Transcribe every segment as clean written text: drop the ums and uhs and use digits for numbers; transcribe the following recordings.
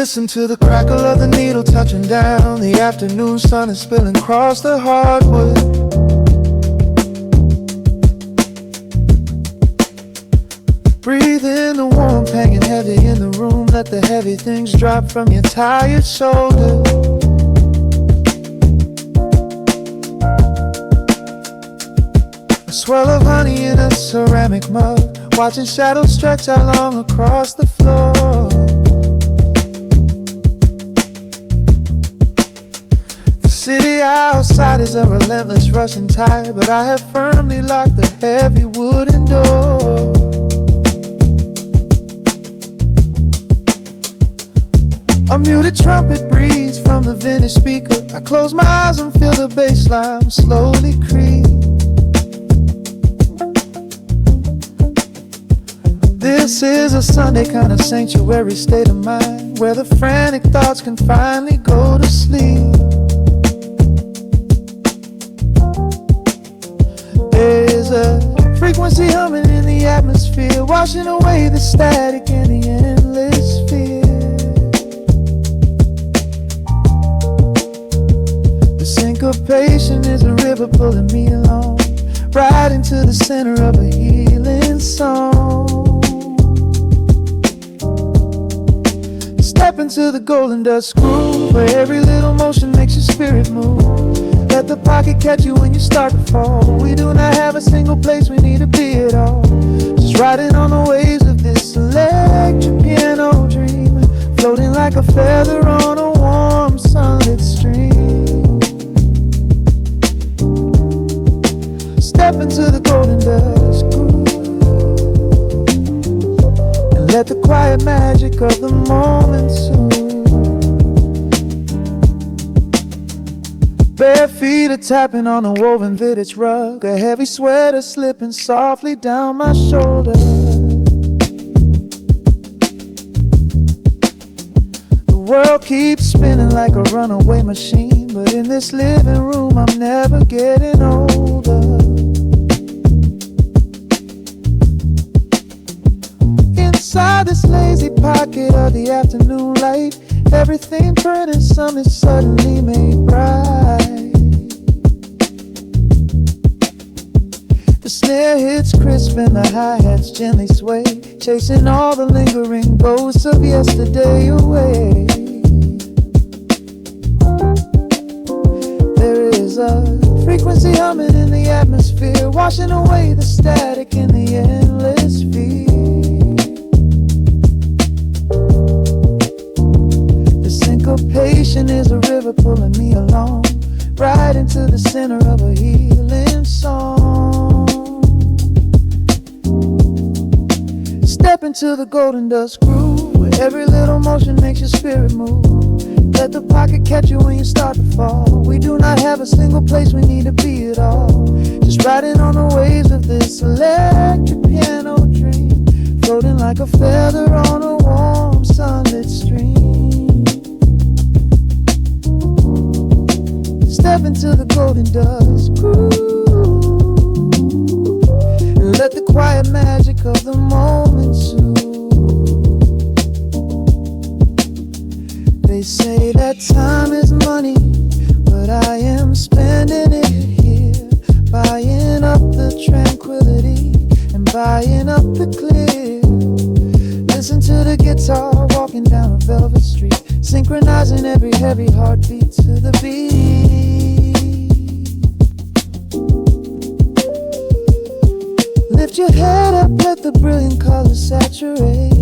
Listen to the crackle of the needle touching down. The afternoon sun is spilling across the hardwood. Breathe in the warmth hanging heavy in the room. Let the heavy things drop from your tired shoulder. A swirl of honey in a ceramic mug, watching shadows stretch out long across the floor. The city outside is a relentless rushing tide, but I have firmly locked the heavy wooden door. A muted trumpet breathes from the vintage speaker. I close my eyes and feel the bass line slowly creep. This is a Sunday kind of sanctuary state of mind, where the frantic thoughts can finally go to sleep. There's a frequency humming in the atmosphere, washing away the static and the endless fear. The syncopation is a river pulling me along, right into the center of a healing song. Step into the golden dust groove, where every little motion makes your spirit move. Let the pocket catch you when you start to fall. We do not have a single place we need to be at all. Just riding on the waves of this electric piano dream, floating like a feather on a warm sunlit stream. Step into the golden dust groove, and let the quiet magic of the moment soothe. Bare feet are tapping on a woven vintage rug, a heavy sweater slipping softly down my shoulder. The world keeps spinning like a runaway machine, but in this living room I'm never getting older. Inside this lazy pocket of the afternoon light, everything burning, something suddenly made bright. The snare hits crisp and the hi-hats gently sway, chasing all the lingering ghosts of yesterday away. There is a frequency humming in the atmosphere, washing away the static in the endless fear. Syncopation is a river pulling me along, right into the center of a healing song. Step into the golden dust groove, where every little motion makes your spirit move. Let the pocket catch you when you start to fall. We do not have a single place we need to be at all. Just riding on the waves of this electric piano dream, floating like a feather on a warm sunlit stream. Step into the golden dust groove, and let the quiet magic of the moment soothe. They say that time is money, but I am spending it here, buying up the tranquility and buying up the clear. Listen to the guitar walking down a velvet street, synchronizing every heavy heartbeat to the beat. Lift your head up, let the brilliant colors saturate.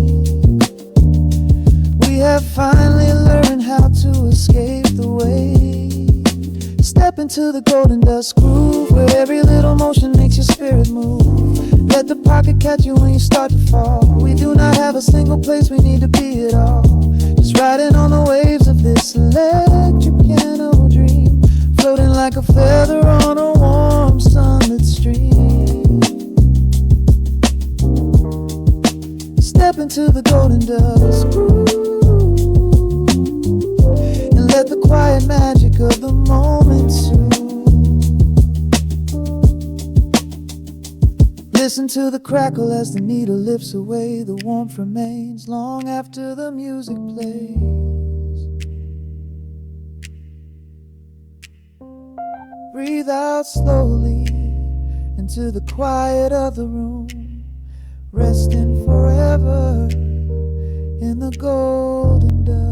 We have finally learned how to escape the wave. Step into the golden dust groove, where every little motion makes your spirit move. Let the pocket catch you when you start to fall. We do not have a single place we need to be at all. Just riding on the waves of this electric piano dream, floating like a feather on a warm sunlit stream. Step into the golden dust groove, and let the quiet magic of the moment soothe. Listen to the crackle as the needle lifts away. The warmth remains long after the music plays. breathe out slowly into the quiet of the room, resting forever in the golden dust.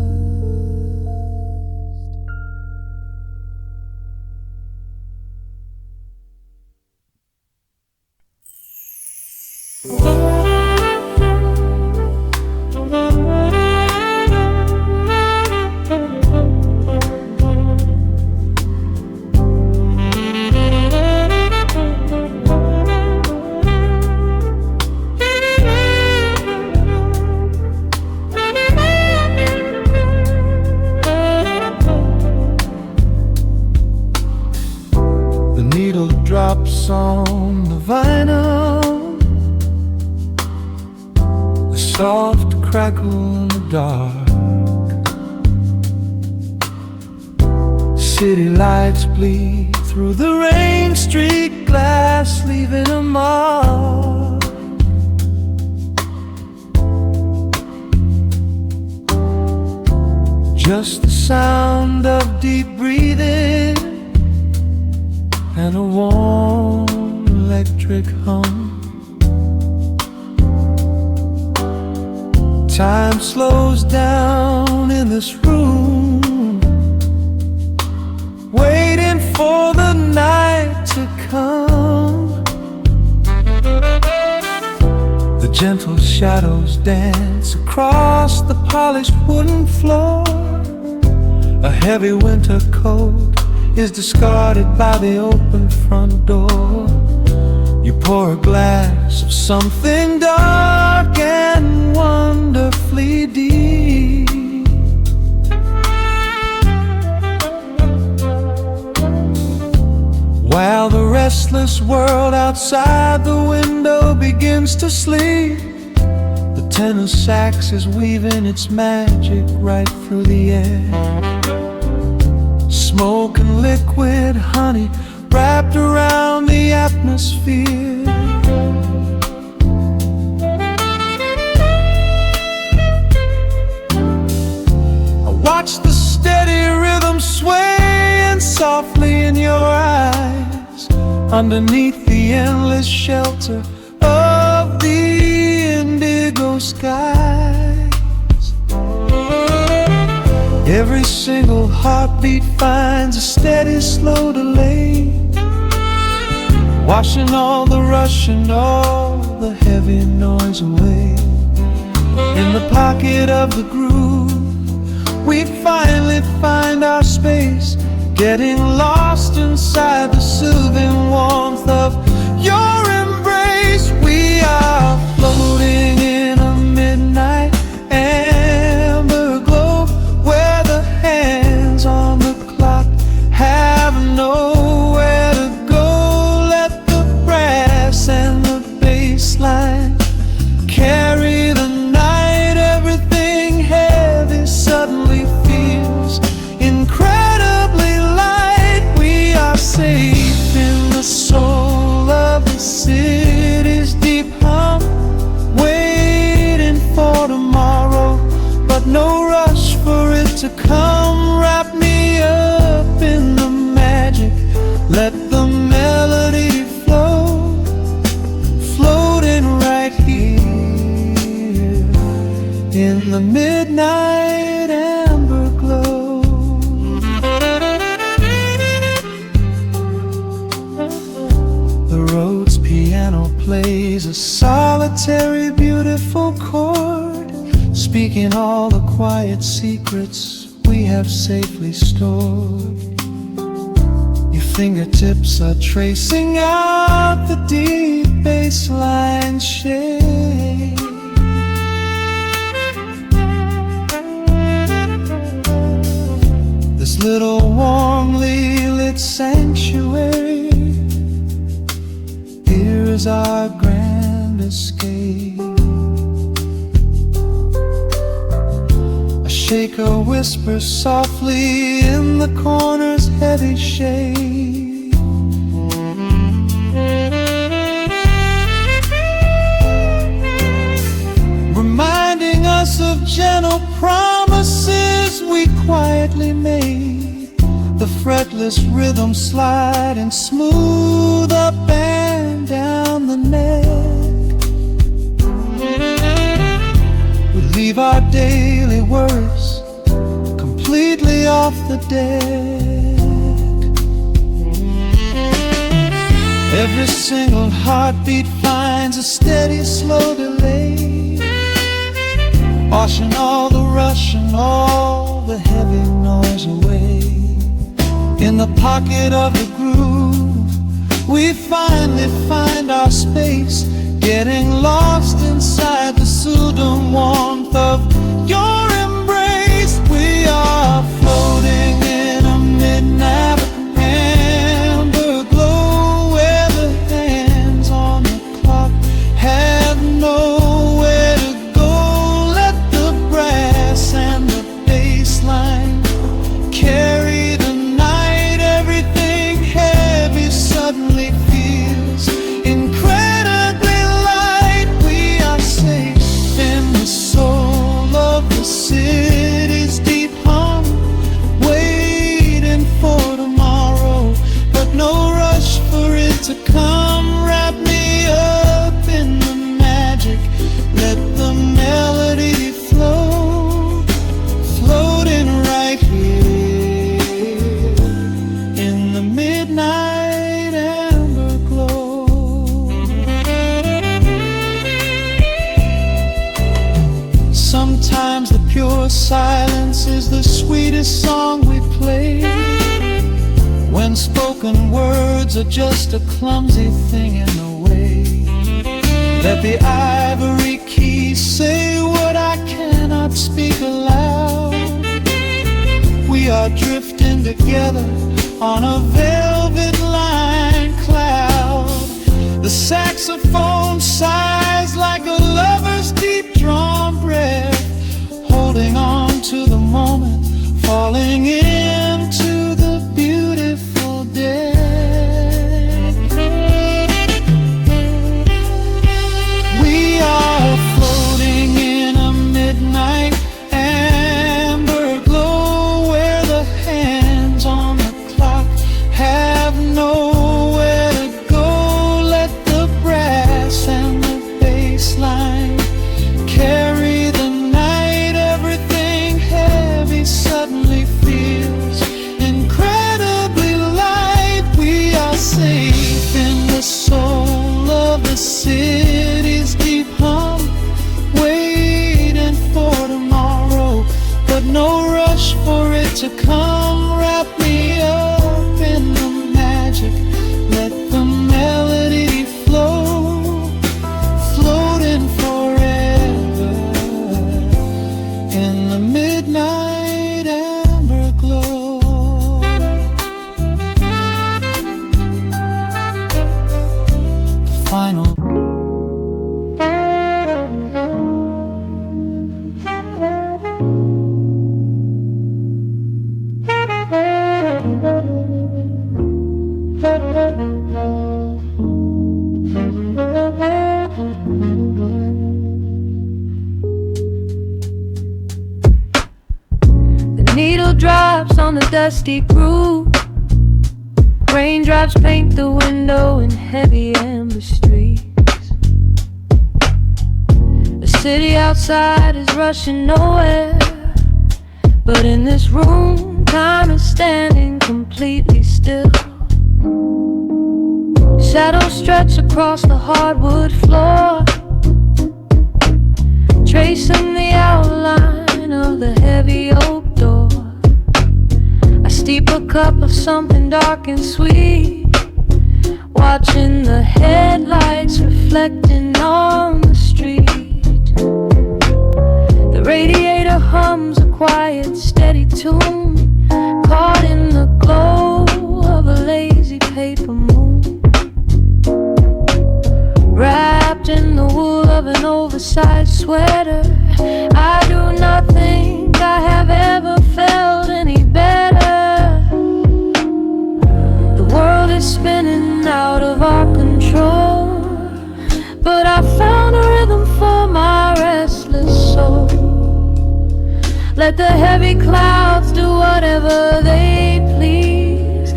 Drops on the vinyl, a soft crackle in the dark. City lights bleed through the rain-streaked glass, leaving a mark. Just the sound of deep breathing and a warm electric hum. Time slows down in this room, waiting for the night to come. The gentle shadows dance across the polished wooden floor. A heavy winter coat is discarded by the open front door. You pour a glass of something dark and wonderfully deep. While the restless world outside the window begins to sleep, the tenor sax is weaving its magic right through the air. Smoke and liquid honey wrapped around the atmosphere. I watch the steady rhythm swaying softly in your eyes, underneath the endless shelter of the indigo skies. Every single heartbeat finds a steady, slow delay, washing all the rush and all the heavy noise away. In the pocket of the groove, we finally find our space, getting lost inside the soothing warmth of your embrace. We are floating in a midnight amber glow, where the hands on the clock have nowhere to go. Let the brass and the bass line carry the night. Everything heavy suddenly feels incredibly light. We are safe in the soul of the city's deep hum, waiting for tomorrow, but no rush for it to come. Wrap me up in the magic, let the melody flow, floating right here in the midnight amber glow. The Rhodes piano plays a solitary, beautiful chord, speaking all the quiet secrets we have safely stored. Your fingertips are tracing out the deep bass line shade. This little warmly lit sanctuary, here is our grand escape. A shaker whispers softly in the corner's heavy shade. Reminding us of gentle promises we quietly made. The fretless this rhythm sliding smooth up and down the neck. We leave our daily worries completely off the deck. Every single heartbeat finds a steady, slow delay, washing all the rush and all the heavy noise away. In the pocket of the groove, we finally find our space, getting lost inside the soothing warmth of your embrace. We are floating in a midnight amber glow, where the hands on the clock have nowhere to go. Let the brass and the bass line carry the night. Everything heavy suddenly feels incredibly light. We are safe in the soul of the city's deep hum, waiting for tomorrow, but no rush for it to come. Wrap me up in the magic, let the melody flow, floating right here in the midnight amber glow. Sometimes the pure silence is the sweetest song we play, when spoken words are just a clumsy thing in the way. Let the ivory keys say what I cannot speak aloud. We are drifting together on a velvet lined cloud. The saxophone sighs like a lover's deep drawn breath, holding on to the moment, falling into the beautiful death. We are floating in a midnight amber glow, where the hands on the clock have nowhere to go. Let the brass and the bass line carry the night. Everything heavy suddenly feels incredibly light. We are safe in the soul of the city's deep hum, waiting for tomorrow, but no rush for it to come. Wrap me up in the magic, let the melody flow, floating forever in the midnight amber glow. The final The needle drops on the dusty groove. Raindrops paint the window in heavy amber streaks. The city outside is rushing nowhere, but in this room, time is standing completely still. Shadows stretch across the hardwood floor, tracing the outline of the heavy oak door. I steep a cup of something dark and sweet, watching the headlights reflecting on the street. The radiator hums a quiet, steady tune, caught in the glow of a lazy paper moon. Wrapped in the wool of an oversized sweater, I do not think I have ever felt any better. The world is spinning out of our control, but I found a rhythm for my restless soul. Let the heavy clouds do whatever they please.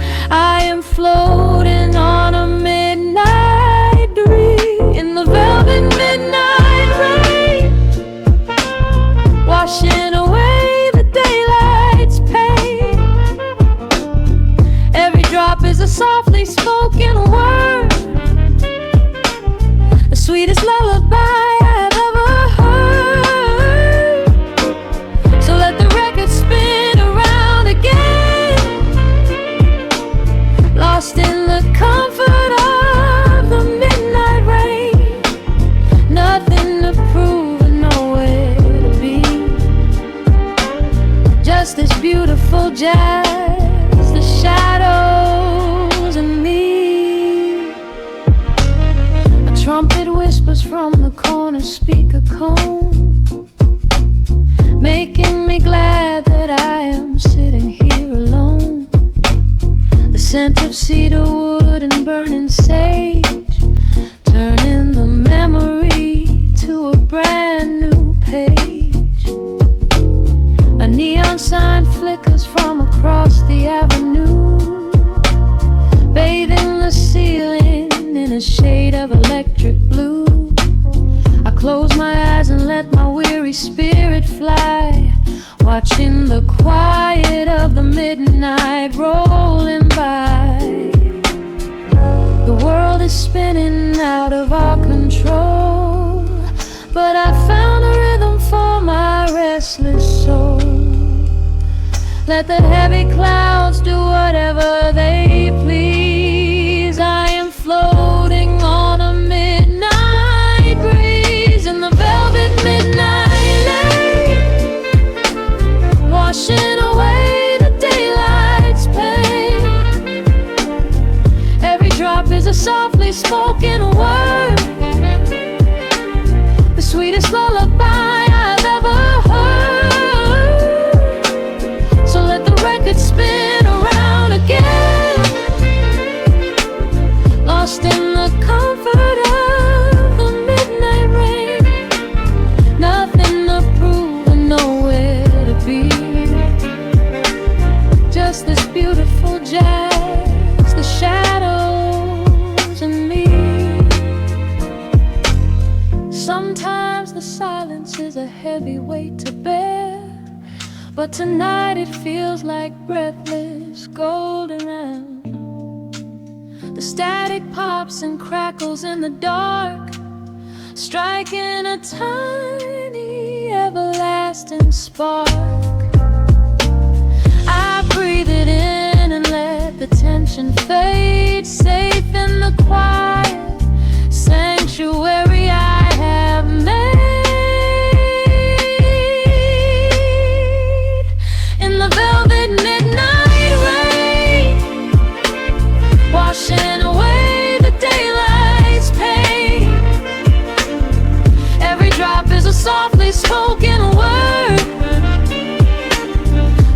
sweetest lullaby I've ever heard. So let the record spin around again, lost in the comfort of the midnight rain. Nothing to prove and nowhere to be, just this beautiful jazz, the shadows and me. A trumpet whispers from the corner speaker cone, making me glad that I am sitting here alone. The scent of cedar wood and burning sage, turning the memory to a brand new page. A neon sign flickers from across the avenue, bathing the ceiling in a shade of electric blue. I close my eyes and let my weary spirit fly, watching the quiet of the midnight rolling by. The world is spinning out of our control, but I found a rhythm for my restless soul. Let the heavy clouds do whatever they please. I am floating on a midnight breeze in the velvet midnight lane, washing away the daylight's pain. Every drop is a softly spoken word, the sweetest lullaby I've ever heard. So let the record spin around again, lost in the comfort of the midnight rain. Nothing to prove and nowhere to be, just this beautiful jazz, the shadows and me. Sometimes the silence is a heavy weight to bear, but tonight it feels like breathless golden air. The static pops and crackles in the dark, striking a tiny everlasting spark. I breathe it in and let the tension fade, safe in the quiet sanctuary I have made. In the velvet midnight rain, washing away the daylight's pain. Every drop is a softly spoken word,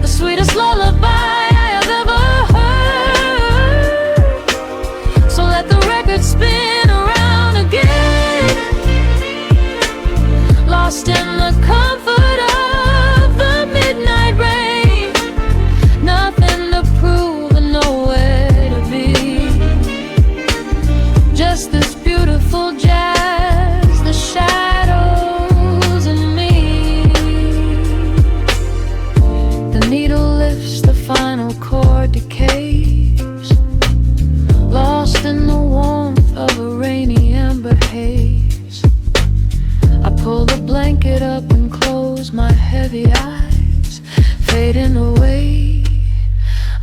the sweetest lullaby I have ever heard. So let the record spin around again, lost in the comfort of the midnight rain. Nothing to prove and nowhere to be, just this beautiful jazz, the shadows and me. The needle lifts, the final chord decays, lost in the warmth of a rainy amber haze. I pull the blanket up and close my heavy eyes, fading away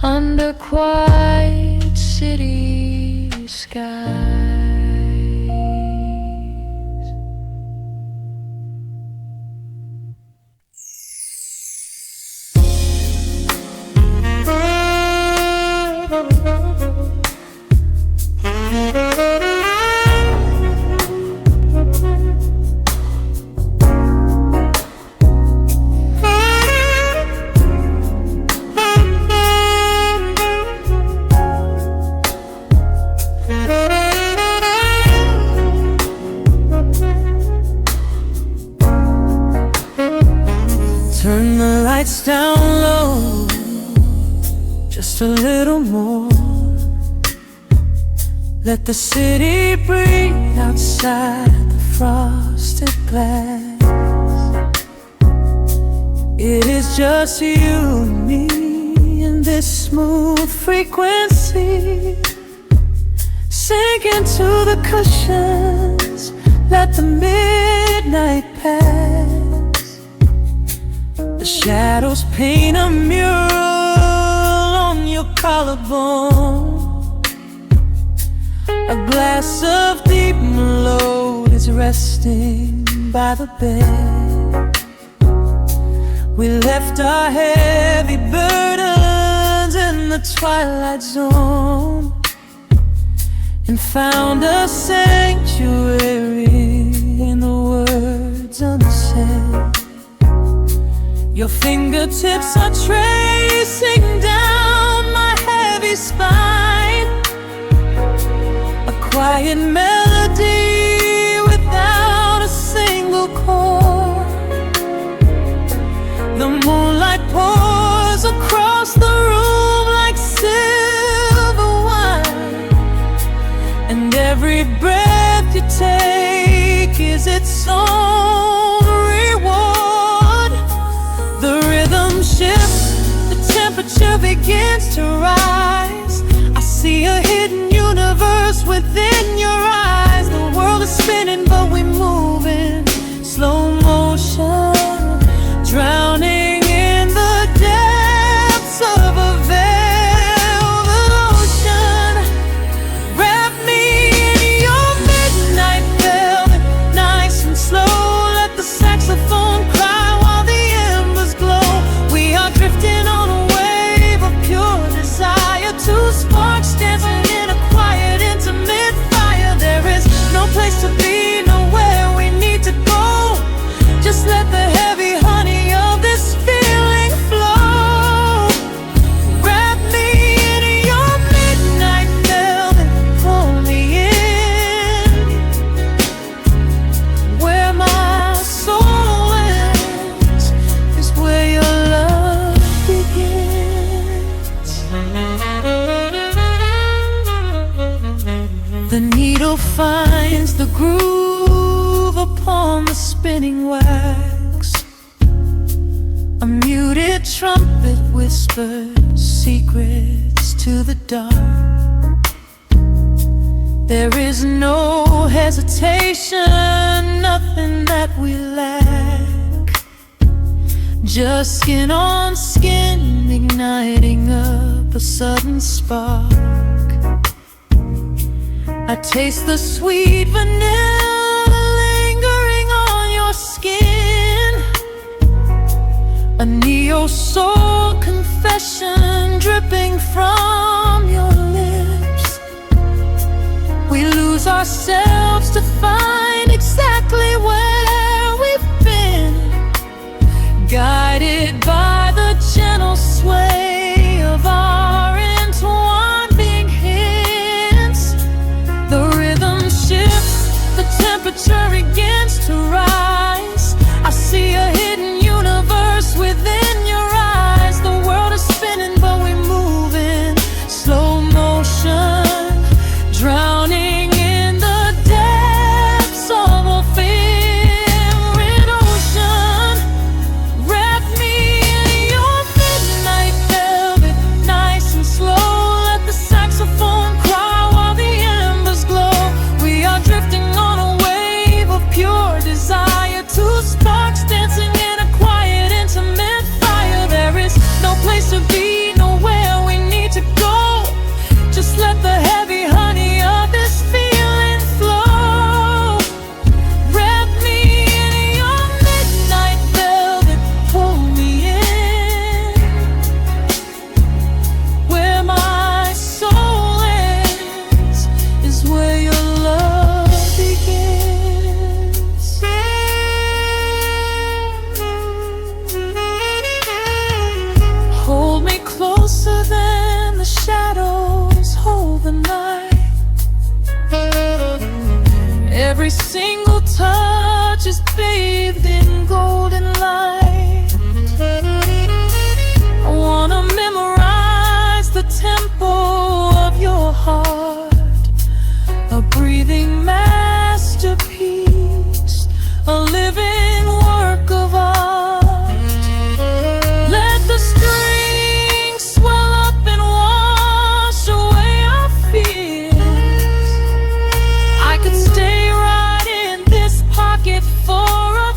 under quiet city skies. Turn the lights down low, just a little more. Let the city breathe outside the frosted glass. It is just you and me in this smooth frequency, sink into the cushions, midnight pass. The shadows paint a mural on your collarbone. A glass of deep melodies is resting by the bed. We left our heavy burdens in the twilight zone and found a sanctuary in the words unsaid. Your fingertips are tracing down my heavy spine, a quiet melody without a single chord. The moonlight pours across the room like silver wine, and every breath you take is its own reward. The rhythm shifts, the temperature begins to rise. I see a hidden universe within your eyes. The world is spinning but we move in slow motion, drowning in the depths of a velvet ocean. Wrap me in your midnight velvet, nice and slow. Let the saxophone cry while the embers glow. We are drifting on a wave of pure desire, two sparks dancing in a quiet, intimate fire. There is no place to be, nowhere we need to go. Just let the heavy honey of this feeling flow. Wrap me in your midnight velvet, pull me in. Where my soul ends is where your love begins. The needle finds the groove upon the spinning wax. A muted trumpet whispers secrets to the dark. There is no hesitation, nothing that we lack. Just skin on skin, igniting up a sudden spark. I taste the sweet vanilla lingering on your skin, a neo-soul confession dripping from your lips. We lose ourselves to find exactly where we've been, guided by the gentle sway of our entwined hints. The rhythm shifts, the temperature begins to rise. I see a hidden universe within your eyes. The world is spinning but we move in slow motion, drowning in the depths of a favorite ocean. Wrap me in your midnight velvet, nice and slow. Let the saxophone cry while the embers glow. We are drifting on a wave of pure desire, two sparks dancing in a quiet, intimate fire. There is no place to be, nowhere we need to go. Just let the heavy honey of this feeling flow. Wrap me in your midnight velvet, pull me in. Where my soul ends is where your love begins. Hold me closer than the shadows hold the night. Every single touch is bathed in golden light. I wanna memorize the tempo of your heart, a breathing masterpiece, a living work of art. Let the strings swell up and wash away our fears. I could stay right in this pocket for a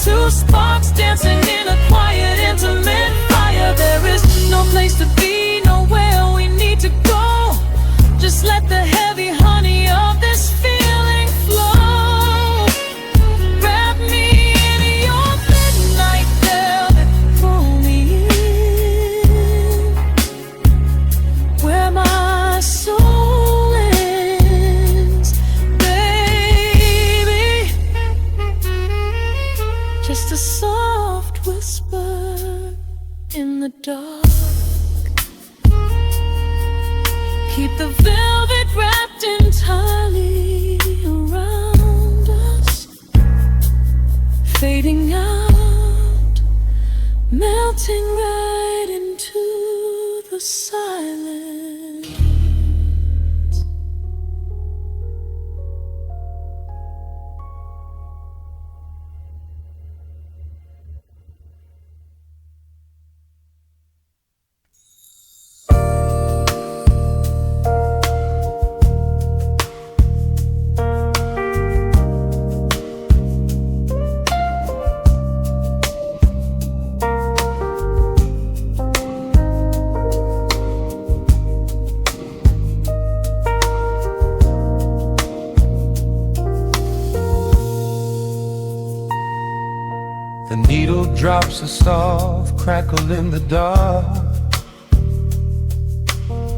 Two sparks dancing in a quiet, intimate fire. There is no place to be, nowhere we need to go. Just let the heavy honey of this feeling flow. Wrap me in your midnight velvet, pull me in where my soul ends, baby. Just a soft whisper in the dark. Keep the velvet wrapped entirely around us, fading out, melting right into the silence. The needle drops a soft crackle in the dark.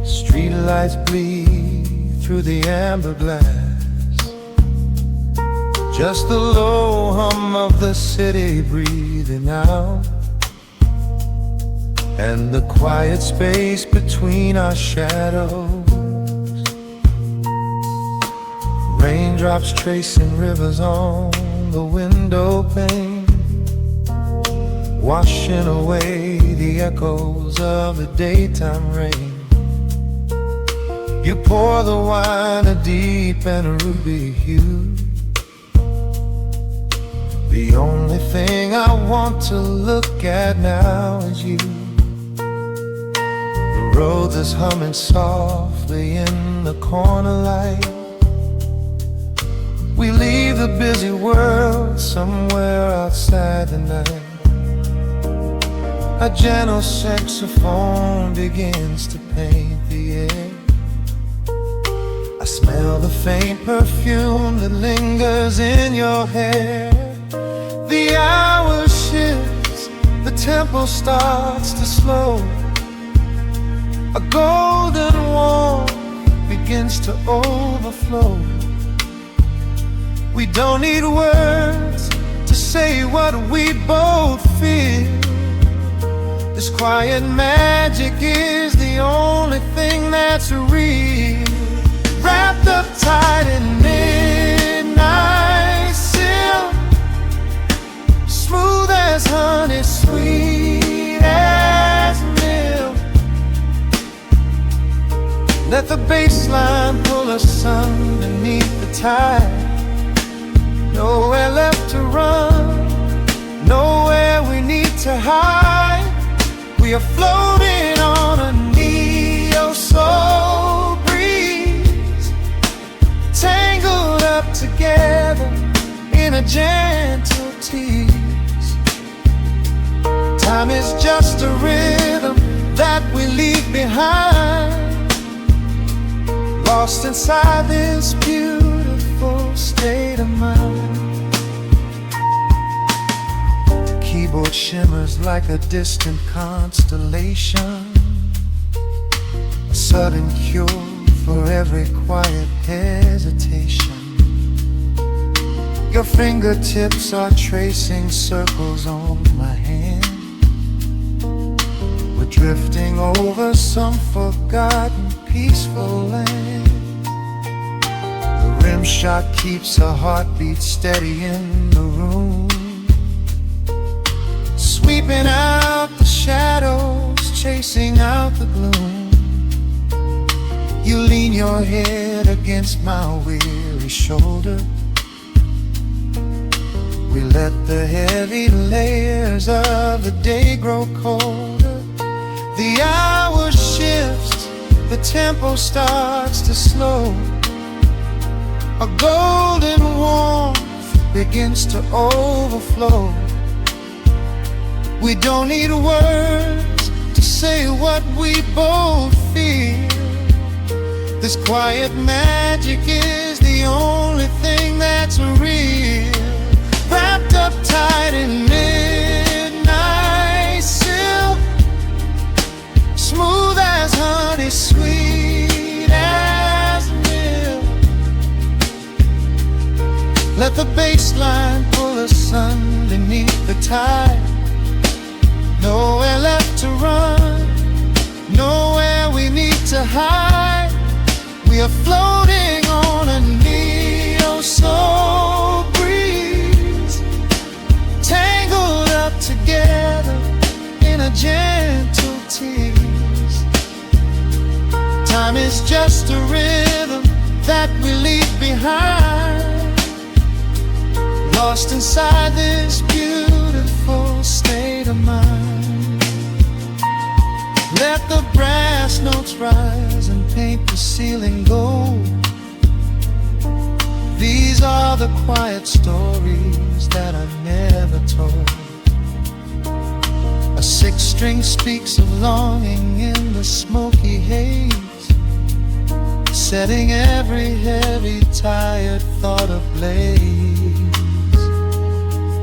Streetlights bleed through the amber glass. Just the low hum of the city breathing out, and the quiet space between our shadows. Raindrops tracing rivers on the window pane, washing away the echoes of the daytime rain. You pour the wine a deep and a ruby hue. The only thing I want to look at now is you. The road that's humming softly in the corner light. We leave the busy world somewhere outside the night. A gentle saxophone begins to paint the air. I smell the faint perfume that lingers in your hair. The hour shifts, the tempo starts to slow. A golden warmth begins to overflow. We don't need words to say what we both feel. This quiet magic is the only thing that's real. Wrapped up tight in midnight silk, smooth as honey, sweet as milk. Let the bass line pull us underneath the tide. Nowhere left to run, nowhere we need to hide. We are floating on a neo-soul breeze, tangled up together in a gentle tease. Time is just a rhythm that we leave behind, lost inside this beautiful state of mind. The keyboard shimmers like a distant constellation, a sudden cure for every quiet hesitation. Your fingertips are tracing circles on my hand. We're drifting over some forgotten peaceful land. The rim shot keeps a heartbeat steady in the room, sweeping out the shadows, chasing out the gloom. You lean your head against my weary shoulder. We let the heavy layers of the day grow colder. The hour shifts, the tempo starts to slow. A golden warmth begins to overflow. We don't need words to say what we both feel. This quiet magic is the only thing that's real. Wrapped up tight in midnight silk, smooth as honey, sweet as milk. Let the bass line pull us underneath the tide. Nowhere left to run, nowhere we need to hide. We are floating on a neo-soul breeze, tangled up together in a gentle tease. Time is just a rhythm that we leave behind, lost inside this beautiful state of mind. Let the brass notes rise and paint the ceiling gold. These are the quiet stories that I never told. A six-string speaks of longing in the smoky haze, setting every heavy, tired thought ablaze.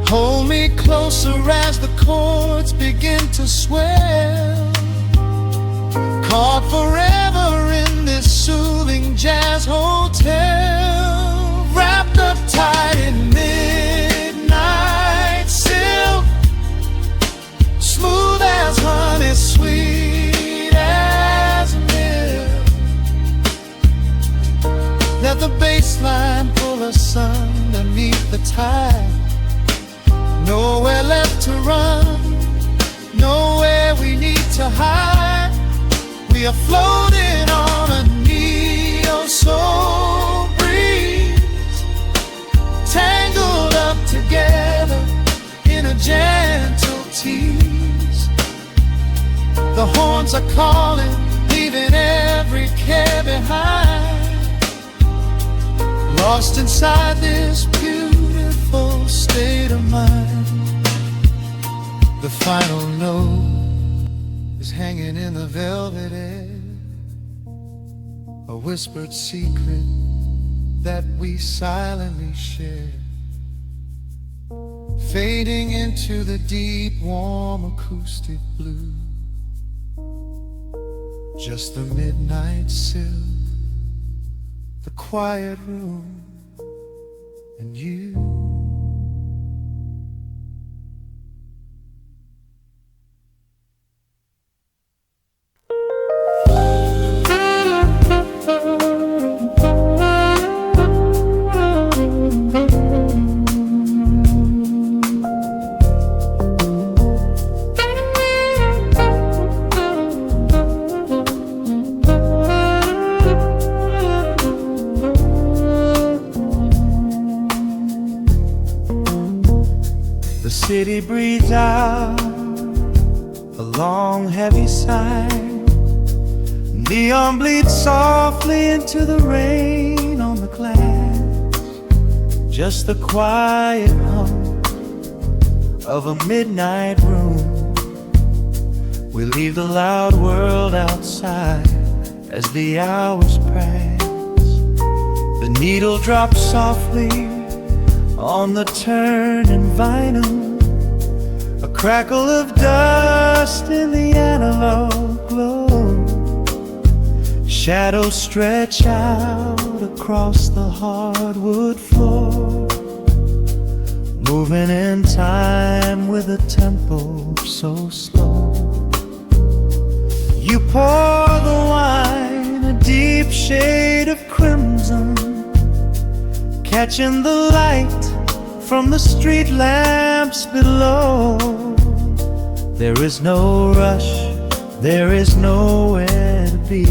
Hold me closer as the chords begin to swell, caught forever in this soothing jazz hotel. Wrapped up tight in midnight silk, smooth as honey, sweet as milk. Let the bass line pull us underneath the tide. Nowhere left to run, nowhere we need to hide. We are floating on a neo-soul breeze, tangled up together in a gentle tease. The horns are calling, leaving every care behind, lost inside this beautiful state of mind. The final note is hanging in the velvet air, a whispered secret that we silently share, fading into the deep, warm acoustic blue. Just the midnight silk, the quiet room, and you. The city breathes out a long heavy sigh. Neon bleeds softly into the rain on the glass. Just the quiet hum of a midnight room. We leave the loud world outside as the hours pass. The needle drops softly on the turning vinyl, a crackle of dust in the analog glow. Shadows stretch out across the hardwood floor, moving in time with a tempo so slow. You pour the wine, a deep shade of crimson, catching the light from the street lamps below. There is no rush, there is nowhere to be,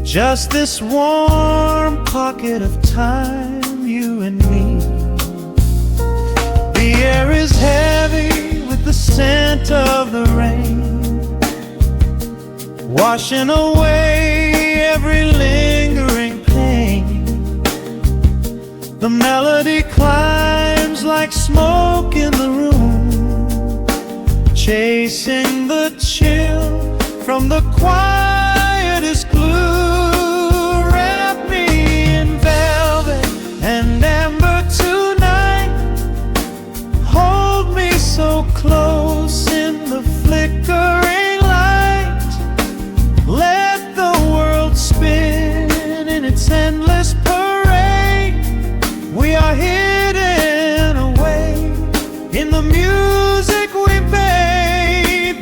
just this warm pocket of time, you and me. The air is heavy with the scent of the rain, washing away every lingering pain. The melody climbs like smoke in the room, chasing the chill from the quietest glue. Wrap me in velvet and amber tonight. Hold me so close in the flickering light. Let the world spin in its endless parade. We are hidden away in the music we made.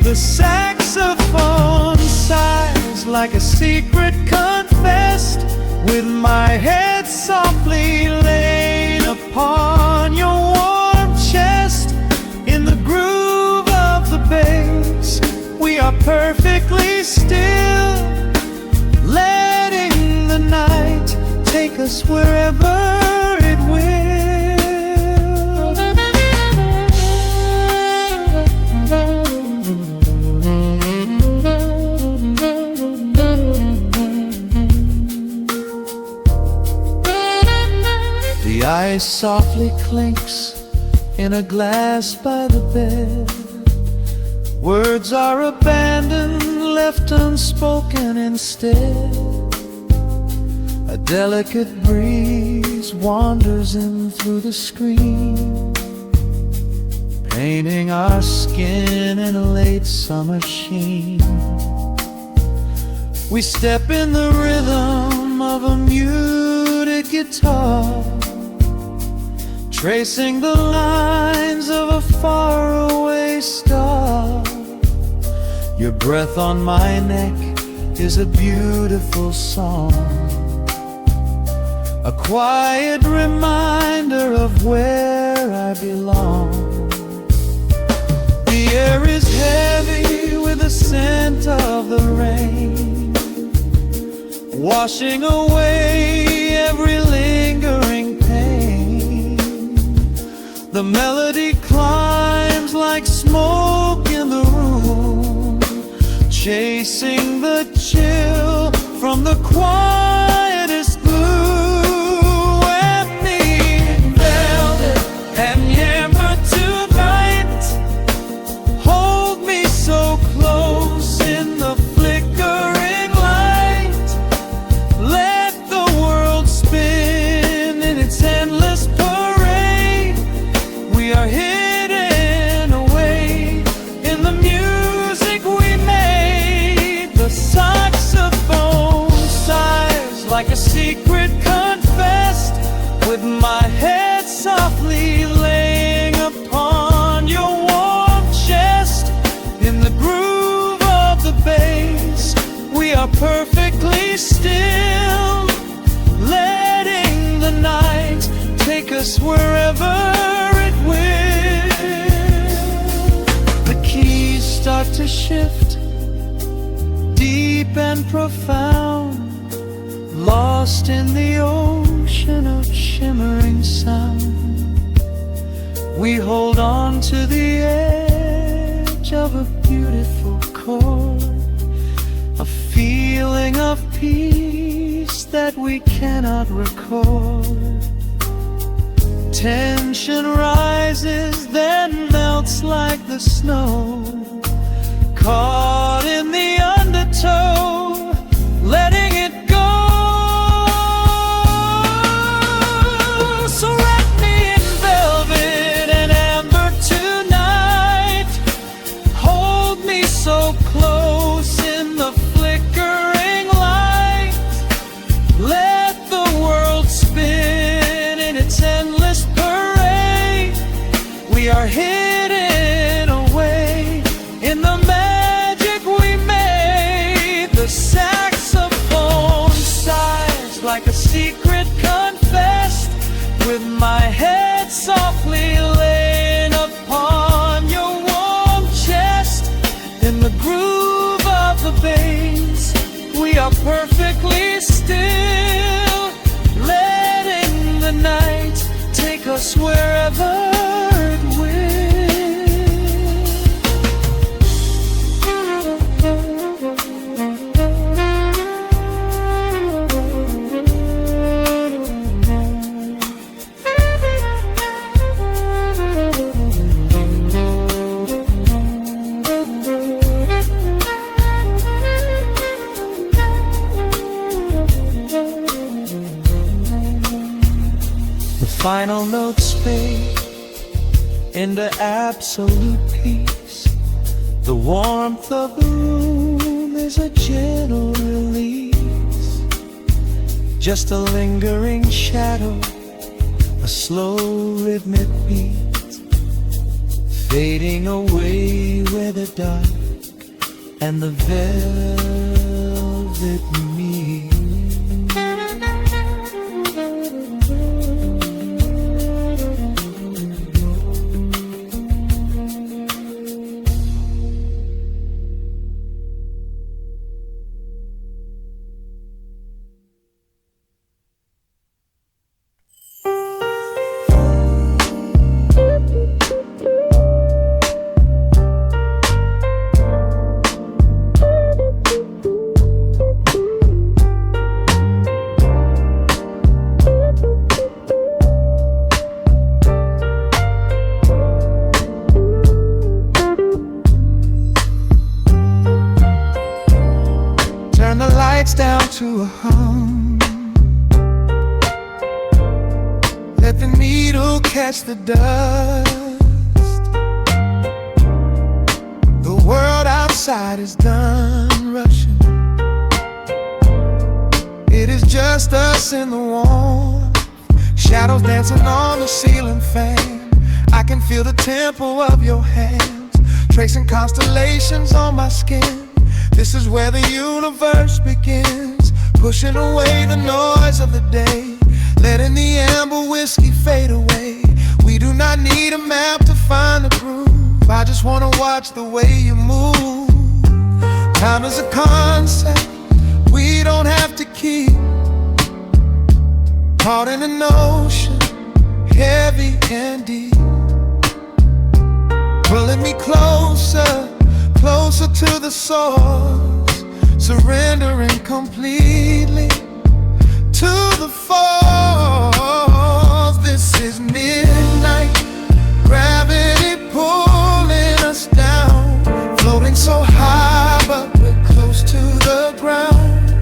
The saxophone sighs like a secret confessed, with my head softly laid upon your warm chest. In the groove of the bass, we are perfectly still, letting the night take us wherever it will. The ice softly clinks in a glass by the bed. Words are abandoned, left unspoken instead. A delicate breeze wanders in through the screen, painting our skin in a late summer sheen. We step in the rhythm of a muted guitar, tracing the lines of a faraway star. Your breath on my neck is a beautiful song, a quiet reminder of where I belong. The air is heavy with the scent of the rain, washing away every lingering pain. The melody climbs like smoke in the room, chasing the chill from the quietest blue. Wrap me in velvet and amber tonight. Hold me so close in the flickering light. Let the world spin in its endless parade. We are hidden away in the music we made. The saxophone sighs like a secret confessed, with my head softly laying upon your warm chest. In the groove of the bass, we are perfectly still, letting the night take us wherever it will. The keys start to shift, deep and profound, lost in the ocean of shimmering sound. We hold on to the edge of a beautiful chord, a feeling of peace that we cannot record. Tension rises, then melts like the snow, caught in the undertow, letting it go. So wrap me in velvet and amber tonight. Hold me so close in the flickering light. Let the world spin in its endless parade. We are hidden away in the magic we made. The saxophone sighs like a secret confessed, with my head softly laying upon your warm chest. In the groove of the bass, we are perfectly still, letting the night take us wherever it will. final notes fade into absolute peace. The warmth of the room is a gentle release, just a lingering shadow, a slow rhythmic beat, fading away where the dark and the velvet meet. Down to a hum, let the needle catch the dust. The world outside is done rushing. It is just us in the warmth, shadows dancing on the ceiling fan. I can feel the tempo of your hands, tracing constellations on my skin. This is where the universe begins, pushing away the noise of the day, letting the amber whiskey fade away. We do not need a map to find the groove, I just wanna watch the way you move. Time is a concept we don't have to keep, caught in an ocean, heavy and deep, pulling me closer, closer to the source, surrendering completely to the force. This is midnight, gravity pulling us down, floating so high but we're close to the ground.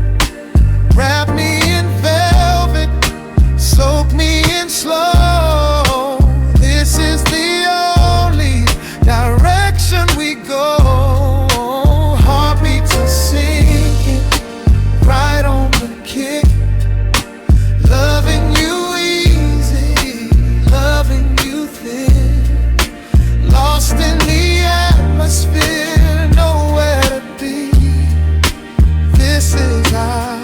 Wrap me in velvet, soak me in slow. This is the only direction we go. Heartbeats are sinking, right on the kick. Loving you easy, loving you thin. Lost in the atmosphere, nowhere to be. This is our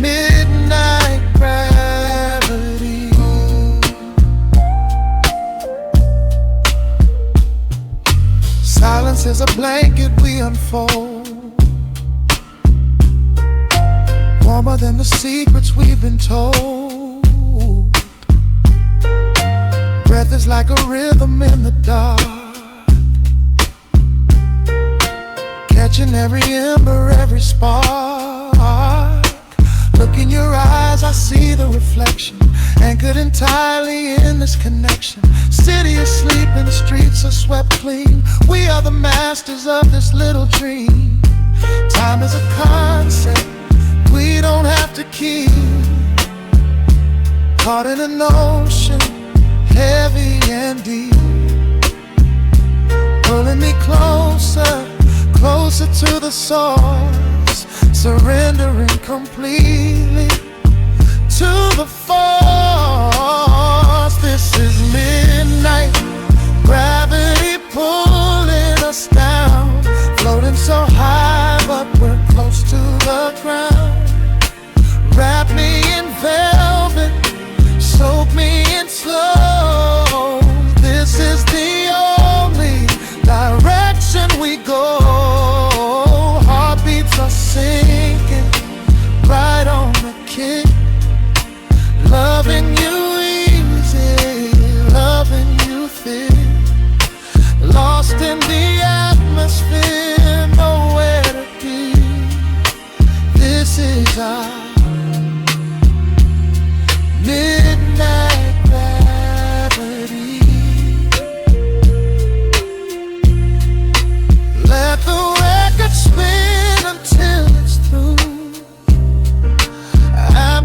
midnight gravity. Silence is a blanket we unfold, warmer than the secrets we've been told. Breath is like a rhythm in the dark, catching every ember, every spark. Look in your eyes, I see the reflection, anchored entirely in this connection. City asleep and the streets are swept clean. We are the masters of this little dream. Time is a concept we don't have to keep, caught in an ocean, heavy and deep, pulling me closer, closer to the source, surrendering completely to the force. This is midnight, gravity pulling us down, floating so high but we're close to the ground. Wrap me in velvet, soak me in slow. This is the only direction we go. Heartbeats are sinking, right on the kick. Loving you easy, loving you thin. Lost in the atmosphere, nowhere to be. This is our midnight gravity. Let the record spin until it's through. I'm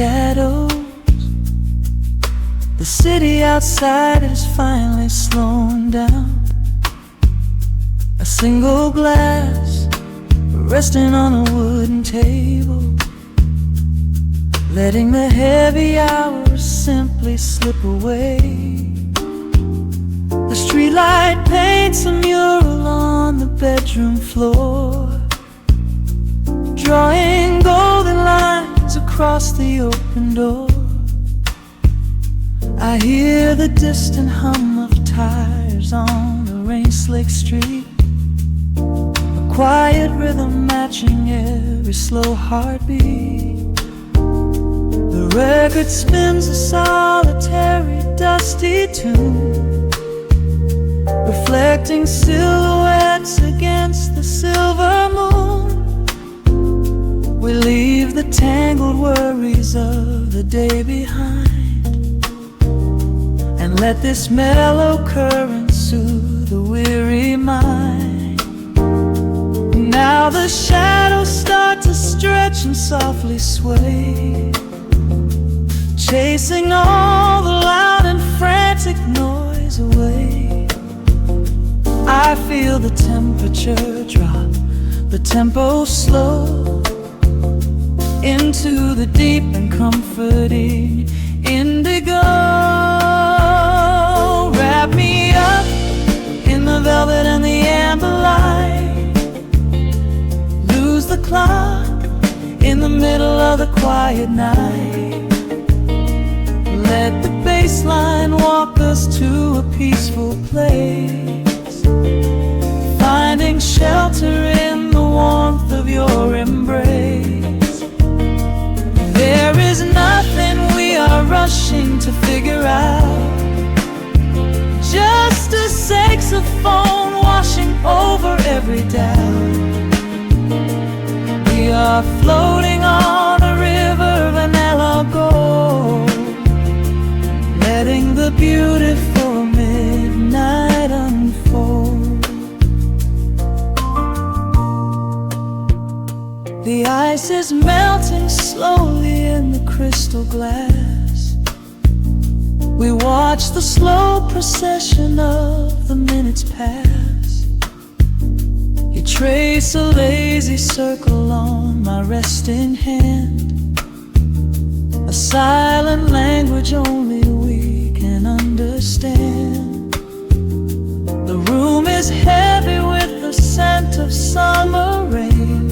shadows. The city outside is finally slowing down. A single glass resting on a wooden table, letting the heavy hours simply slip away. The streetlight paints a mural on the bedroom floor, drawing golden lines across the open door. I hear the distant hum of tires on the rain-slicked street, a quiet rhythm matching every slow heartbeat. The record spins a solitary, dusty tune, reflecting silhouettes against the silver moon. We leave the tangled worries of the day behind, and let this mellow current soothe the weary mind. Now the shadows start to stretch and softly sway, chasing all the loud and frantic noise away. I feel the temperature drop, the tempo slow, into the deep and comforting indigo. Wrap me up in the velvet and the amber light, lose the clock in the middle of the quiet night. Let the bass line walk us to a peaceful place, finding shelter in the warmth of your embrace. There is nothing we are rushing to figure out, just a saxophone washing over every doubt. We are floating on a river, vanilla gold, letting the beautiful midnight unfold. The ice is melting slowly in the crystal glass. We watch the slow procession of the minutes pass. You trace a lazy circle on my resting hand, a silent language only we can understand. The room is heavy with the scent of summer rain,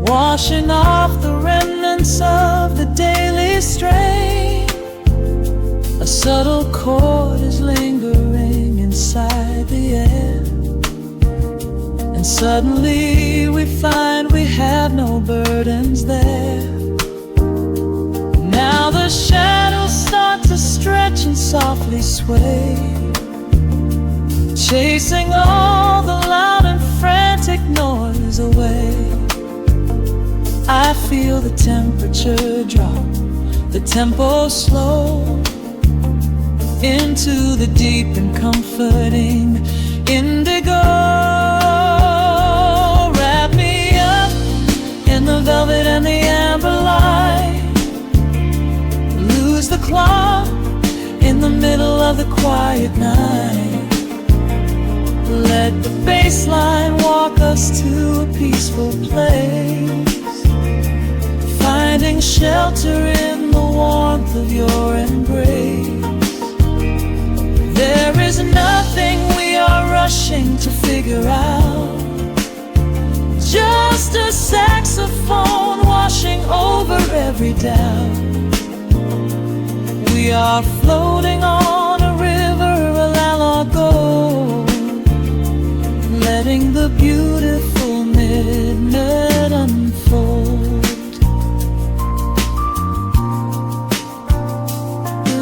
washing off the remnants of the daily strain. A subtle chord is lingering inside the air, and suddenly we find we have no burdens there. Now the shadows start to stretch and softly sway, chasing all the loud and frantic noise away. I feel the temperature drop, the tempo slow, into the deep and comforting indigo. Wrap me up in the velvet and the amber light, lose the clock in the middle of the quiet night. Let the bass line walk us to a peaceful place, finding shelter in the warmth of your embrace. There is nothing we are rushing to figure out, just a saxophone washing over every doubt. We are floating on a river, a la gold, letting the beautiful midnight unfold.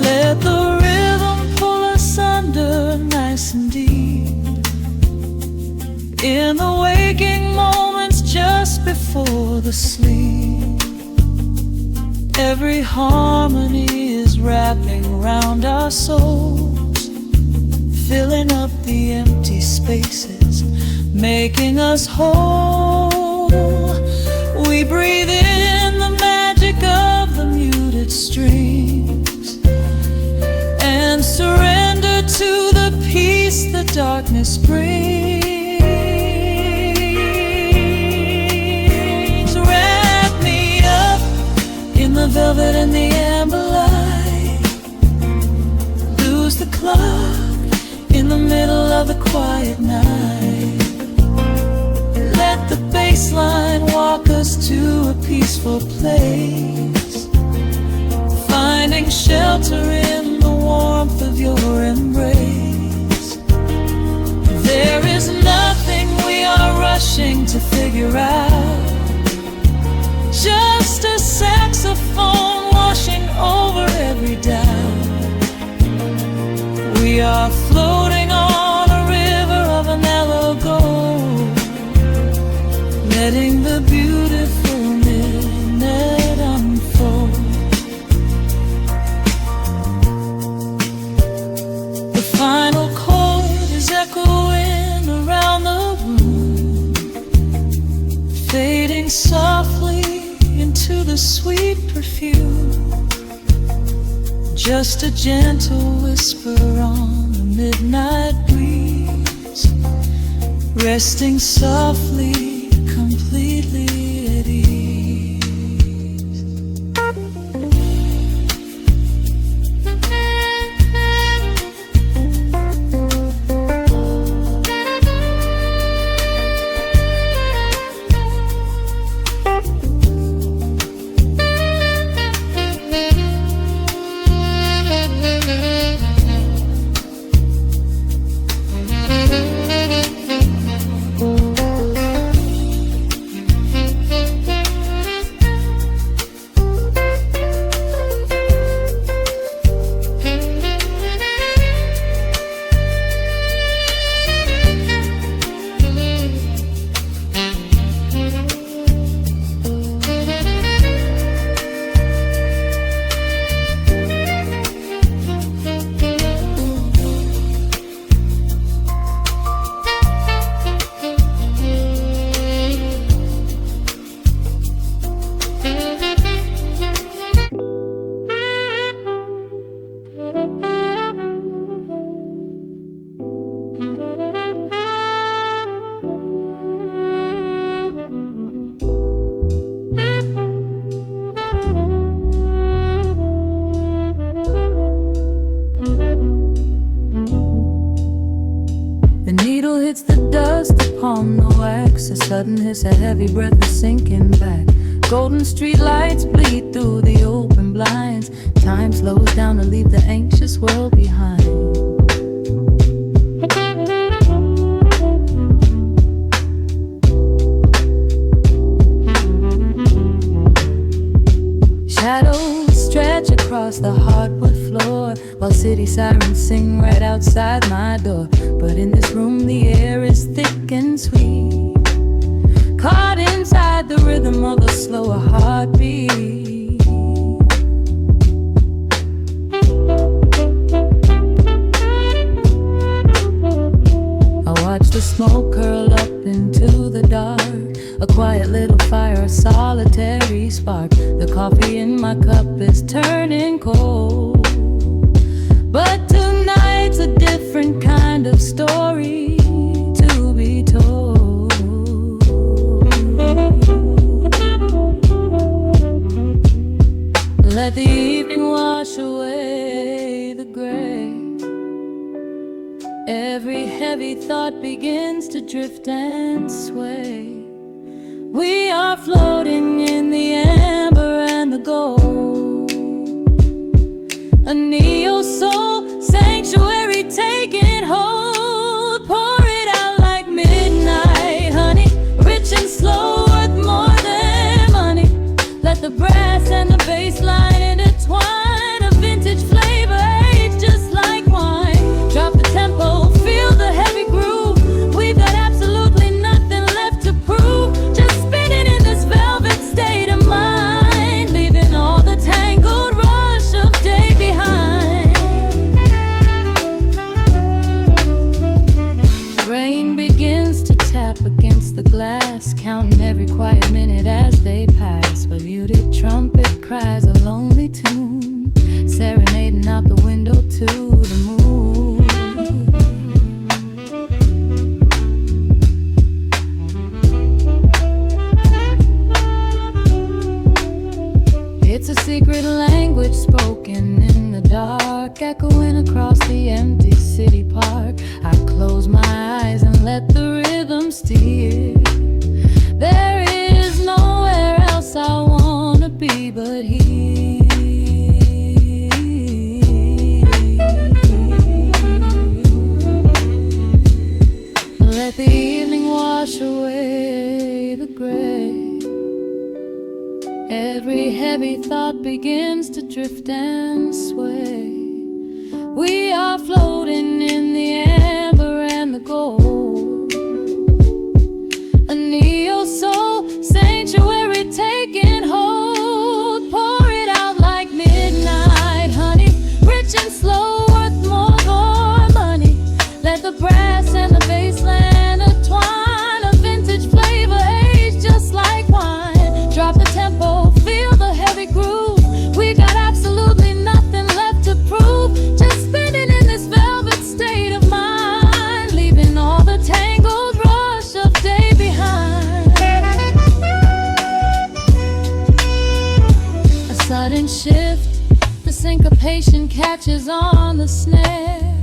Let the rhythm pull us under nice and deep, in the waking moments just before the sleep. Every harmony is wrapping around our souls, filling up the empty spaces, making us whole. We breathe in the magic of strings and surrender to the peace the darkness brings. Wrap me up in the velvet and the amber light. Lose the clock in the middle of the quiet night. Let the bass line walk us to a peaceful place, finding shelter in the warmth of your embrace. There is nothing we are rushing to figure out, just a saxophone washing over every doubt. We are floating on a river of an mellow gold, letting the beautiful midnight unfold. The final chord is echoing around the room, fading softly into the sweet perfume. Just a gentle whisper on the midnight breeze, resting softly, completely at ease. A sudden hiss, a heavy breath is sinking back. Golden street lights bleed through the open blinds. Time slows down to leave the anxious world behind. Shadows stretch across the hardwood floor, while city sirens sing right outside my door. But in this room the air is thick and sweet, caught inside the rhythm of a slower heartbeat. I watch the smoke curl up into the dark, a quiet little fire, a solitary spark. The coffee in my cup is turning cold, but tonight's a different kind of story to be told. Let the evening wash away the gray. Every heavy thought begins to drift and sway. We are floating in the amber and the gold, a neo-soul sanctuary taking hold. Pour it out like midnight honey, rich and slow, worth more than money. Let the brass and the bass line intertwine, a vintage flavor aged just like wine. Drop the tempo, feel the heavy groove. We've got absolutely nothing left to prove, just spinning in this velvet state of mind, leaving all the tangled rush of day behind. across the empty city park. I close my eyes and let the rhythm steer. There is nowhere else I wanna be but here. Let the evening wash away the gray. Every heavy thought begins to drift and sway. We are floating in the amber and the gold. A neo-soul sanctuary taking hold. Pour it out like midnight honey, rich and slow, worth more money. Let the brass and the bassline entwine. A vintage flavor aged just like wine. Drop the tempo, feel the heavy groove. We got absolutely nothing left to prove. Just spinning in this velvet state of mind, leaving all the tangled rush of day behind. A sudden shift, the syncopation catches on the snare.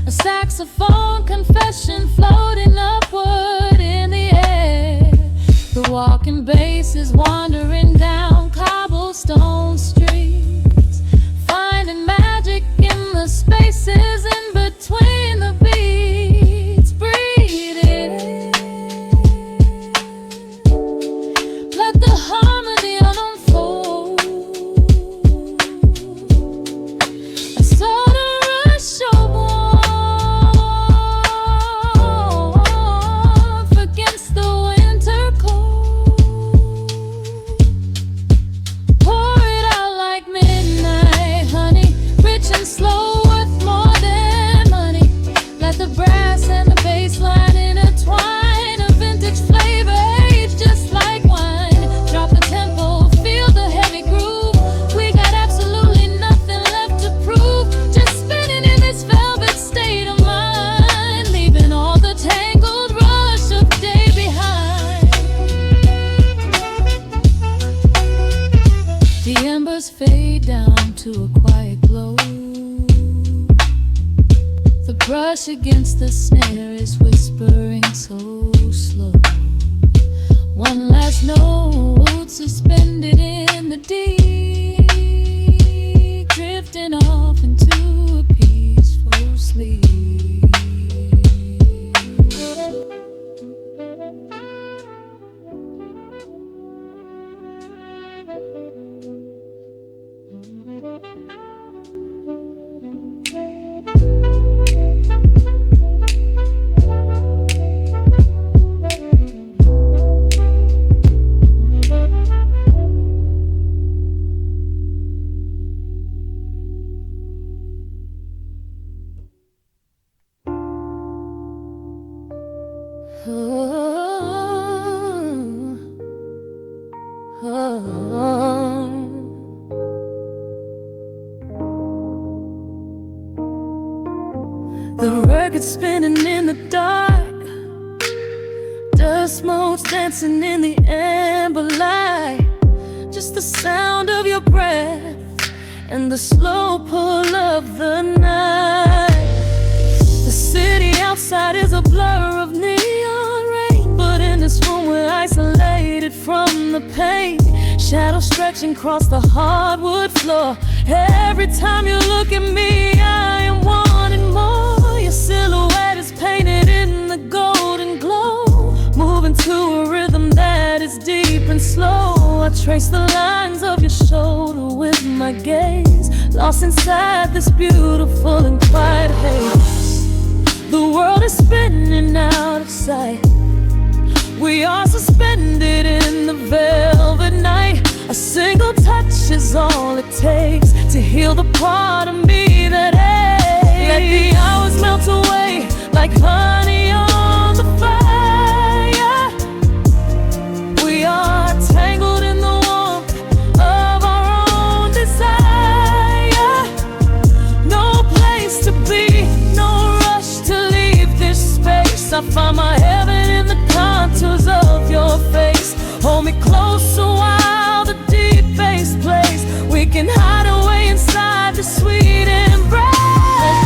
A saxophone confession floating upward in the air. The walking bass is wandering down cobblestone streets, finding magic in the spaces in between the beats. Breathe it in, let the harmony unfold. A sudden rush of warmth against the winter cold. Pour it out like midnight honey, rich and slow, worth more than money. Let the brass and the bassline intertwine. A vintage flavor aged just like wine. Drop the tempo, feel the heavy groove. We got absolutely nothing left to prove. Just spinning in this velvet state of mind, leaving all the tangled rush of day behind. The embers fade down to a quiet glow. The brush against the snare is whispering so slow. One last note suspended in the deep, drifting off into a peaceful sleep. The record spinning in the dark, dust motes dancing in the amber light. Just the sound of your breath and the slow pull of the night. The city outside is a blur of neon rain, but in this room we're isolated from the pain. Shadows stretching across the hardwood floor. Every time you look at me, I am wanting more. Your silhouette is painted in the golden glow, moving to a rhythm that is deep and slow. I trace the lines of your shoulder with my gaze, lost inside this beautiful and quiet haze. The world is spinning out of sight. We are suspended in the velvet night. A single touch is all it takes to heal the part of me that aches. Let the hours melt away like honey on the fire. We are tangled in the warmth of our own desire. No place to be, no rush to leave this space. I find my heaven in the contours of your face. Hold me closer while the deep bass plays. We can hide away inside the sweet embrace.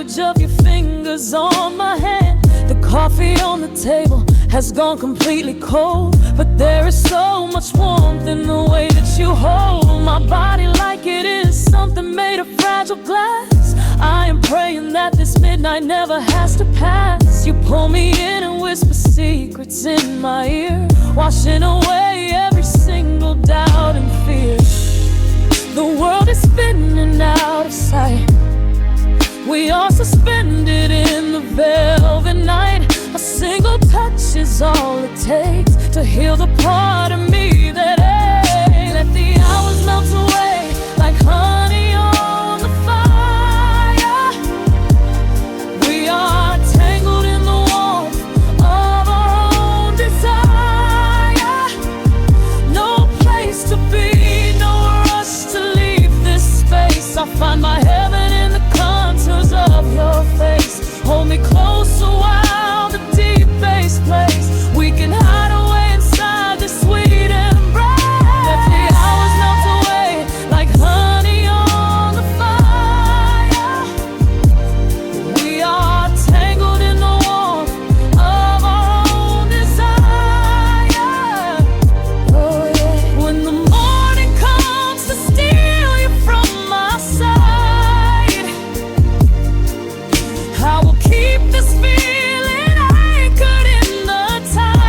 language of your fingers on my hand. The coffee on the table has gone completely cold, but there is so much warmth in the way that you hold my body like it is something made of fragile glass. I am praying that this midnight never has to pass. You pull me in and whisper secrets in my ear, washing away every single doubt and fear. The world is spinning out of sight. We are suspended in the velvet night. A single touch is all it takes to heal the part of me that aches. Let the hours melt away like honey on the fire. We are tangled in the warmth of our own desire. No place to be, no rush to leave this space. I find my heaven in the contours of your face. Hold me closer while the deep bass plays. We can hide away inside this sweet embrace. Let the hours melt away like honey on the fire. We are tangled in the warmth of our own desire. Oh yeah. When the morning comes to steal you from my side, I will keep this feeling anchored in the tide.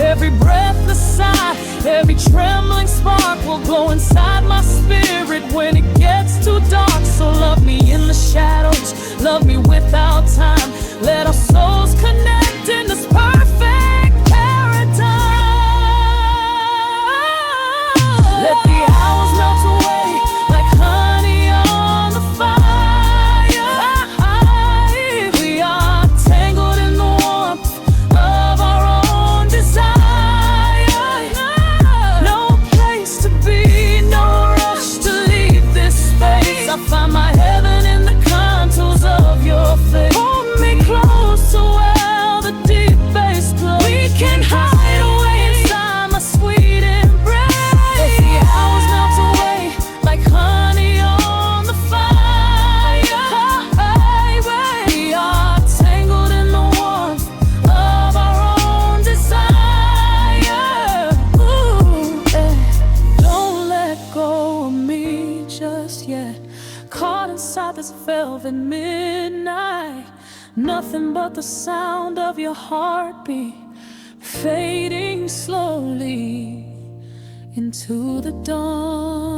Every breathless sigh, every trembling spark will glow inside my spirit when it gets too dark. So love me in the shadows, love me without time. Let our souls connect in this perfect paradise. Let the hours melt away like honey on the fire. We are tangled in the warmth of our own desire. No place to be, no rush to leave this space. I find my heaven in the contours of your face. Hold me closer while the deep bass plays. We can hide away inside my sweet embrace. Let the hours melt away like honey on the fire. We are tangled in the warmth of our own desire. Ooh, don't let go of me just yet. Caught inside this velvet midnight. Nothing but the sound of your heartbeat fading slowly into the dawn.